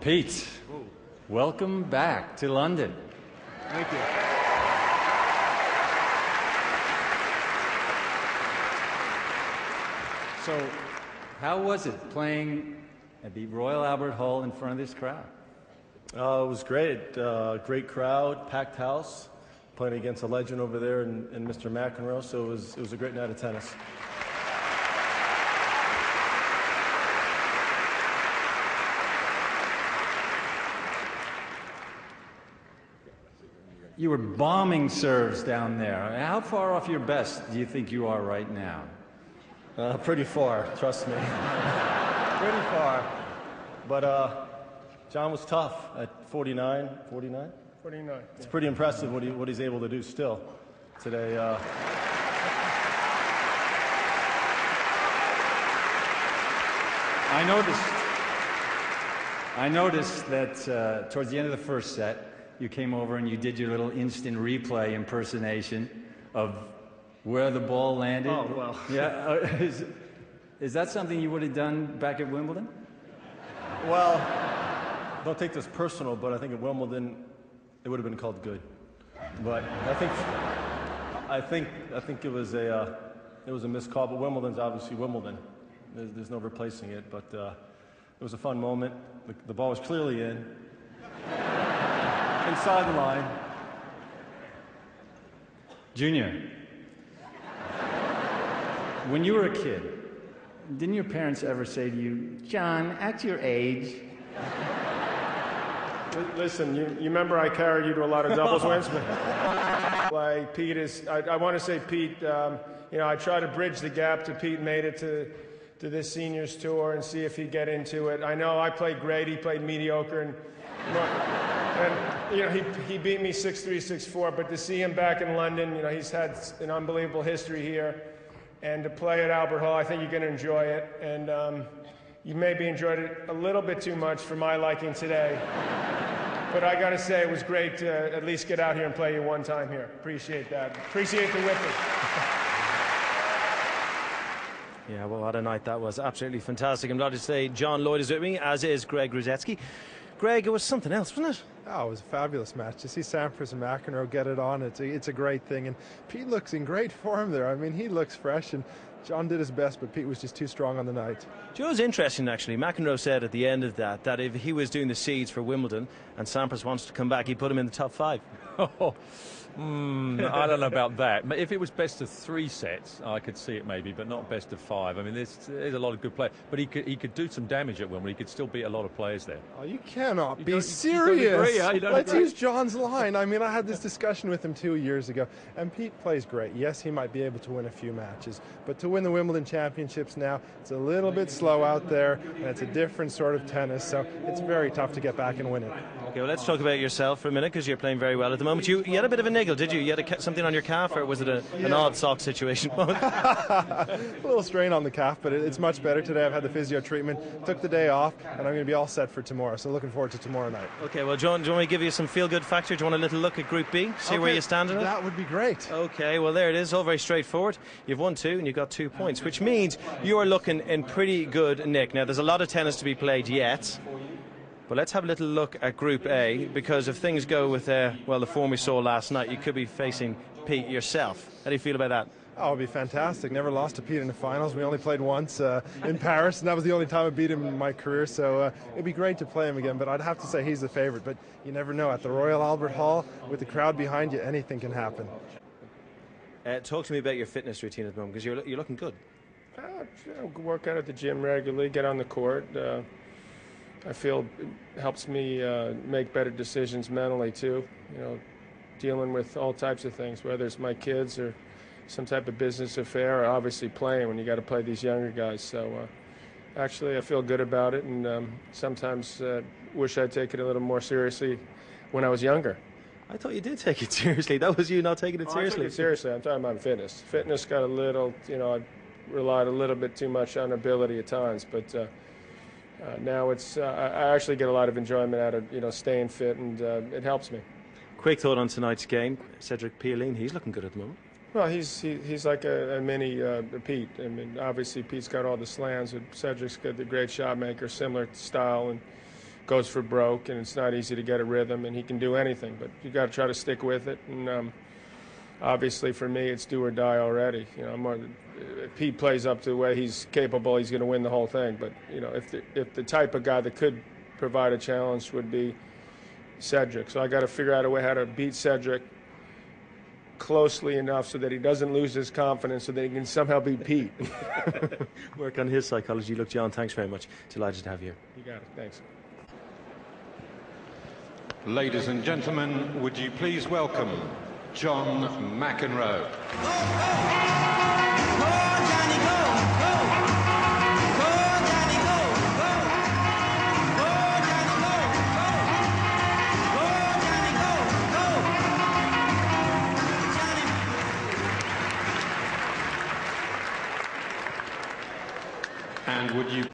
Pete, welcome back to London. Thank you. So, how was it playing at the Royal Albert Hall in front of this crowd? It was great. Great crowd, packed house, playing against a legend over there in Mr. Mcenroe, so it was a great night of tennis. You were bombing serves down there. How far off your best do you think you are right now? Pretty far, trust me. Pretty far. But John was tough at 49. 49? 49. It's pretty impressive what he's able to do still today. I noticed that towards the end of the first set, you came over and you did your little instant replay impersonation of where the ball landed. Oh, well. Yeah. Is that something you would have done back at Wimbledon? Well, don't take this personal, but I think at Wimbledon it would have been called good. But I think it was a missed call. But Wimbledon's obviously Wimbledon. There's no replacing it. But it was a fun moment. The ball was clearly in. Inside the line. Junior, when you were a kid, didn't your parents ever say to you, John, at your age? Listen, you remember I carried you to a lot of doubles wins? Like Pete is, I want to say Pete, you know, I try to bridge the gap to Pete made it to this seniors tour and see if he'd get into it. I know I played great, he played mediocre, and you know, he beat me 6-3, 6-4, but to see him back in London, you know, he's had an unbelievable history here. And to play at Albert Hall, I think you're going to enjoy it. And you maybe enjoyed it a little bit too much for my liking today. But I got to say, it was great to at least get out here and play you one time here. Appreciate that. Appreciate the whipping. Yeah, well, what a night that was. Absolutely fantastic. I'm glad to say John Lloyd is with me, as is Greg Ruzetsky. Greg, it was something else, wasn't it? Oh, it was a fabulous match. To see Sampras and Mcenroe get it on, it's a great thing. And Pete looks in great form there. I mean, he looks fresh, and John did his best, but Pete was just too strong on the night. Joe, it was interesting, actually. Mcenroe said at the end of that if he was doing the seeds for Wimbledon and Sampras wants to come back, he'd put him in the top 5. I don't know about that. If it was best of 3 sets, I could see it maybe, but not best of 5. I mean, there's a lot of good players, but he could do some damage at Wimbledon. He could still beat a lot of players there. Oh, you cannot be serious. You don't agree, huh? You don't Let's agree? use John's line. I mean, I had this discussion with him 2 years ago, and Pete plays great. Yes, he might be able to win a few matches, but to win the Wimbledon Championships now, it's a little bit slow out there, and it's a different sort of tennis, so it's very tough to get back and win it. Okay, well, let's talk about yourself for a minute, because you're playing very well at the moment. You had a bit of a niggle, did you? You had something on your calf, or was it an odd sock situation? A little strain on the calf, but it's much better today. I've had the physio treatment, took the day off, and I'm going to be all set for tomorrow, so looking forward to tomorrow night. Okay, well, John, do you want me to give you some feel-good factor? Do you want a little look at Group B? See where you stand in it? That would be great. Okay, well, there it is. All very straightforward. You've won 2 and you've got 2 points, which means you are looking in pretty good nick. Now, there's a lot of tennis to be played yet, but let's have a little look at Group A, because if things go with, well, the form we saw last night, you could be facing Pete yourself. How do you feel about that? Oh, it'd be fantastic. Never lost to Pete in the finals. We only played once in Paris, and that was the only time I beat him in my career, so it'd be great to play him again, but I'd have to say he's the favorite. But you never know. At the Royal Albert Hall, with the crowd behind you, anything can happen. Talk to me about your fitness routine at the moment, because you're looking good. You know, work out at the gym regularly, get on the court. I feel it helps me make better decisions mentally, too. You know, dealing with all types of things, whether it's my kids or some type of business affair, or obviously playing when you got to play these younger guys. So actually I feel good about it, and sometimes wish I'd taken it a little more seriously when I was younger. I thought you did take it seriously. That was you not taking it seriously. I took it seriously. I'm talking about fitness. Fitness got a little, you know, I relied a little bit too much on ability at times, but now it's I actually get a lot of enjoyment out of, you know, staying fit, and it helps me. Quick thought on tonight's game. Cedric Pioline, he's looking good at the moment. Well, he's like a mini Pete. I mean, obviously Pete's got all the slams, but Cedric's got the great shot maker, similar style, and goes for broke, and it's not easy to get a rhythm, and he can do anything, but you got to try to stick with it. And obviously, for me, it's do or die already. You know, if Pete plays up to the way he's capable, he's going to win the whole thing. But you know, if the type of guy that could provide a challenge would be Cedric, so I got to figure out a way how to beat Cedric closely enough so that he doesn't lose his confidence, so that he can somehow beat Pete. Work on his psychology. Look, John, thanks very much. Delighted to have you here. You got it. Thanks. Ladies and gentlemen, would you please welcome John McEnroe. And would you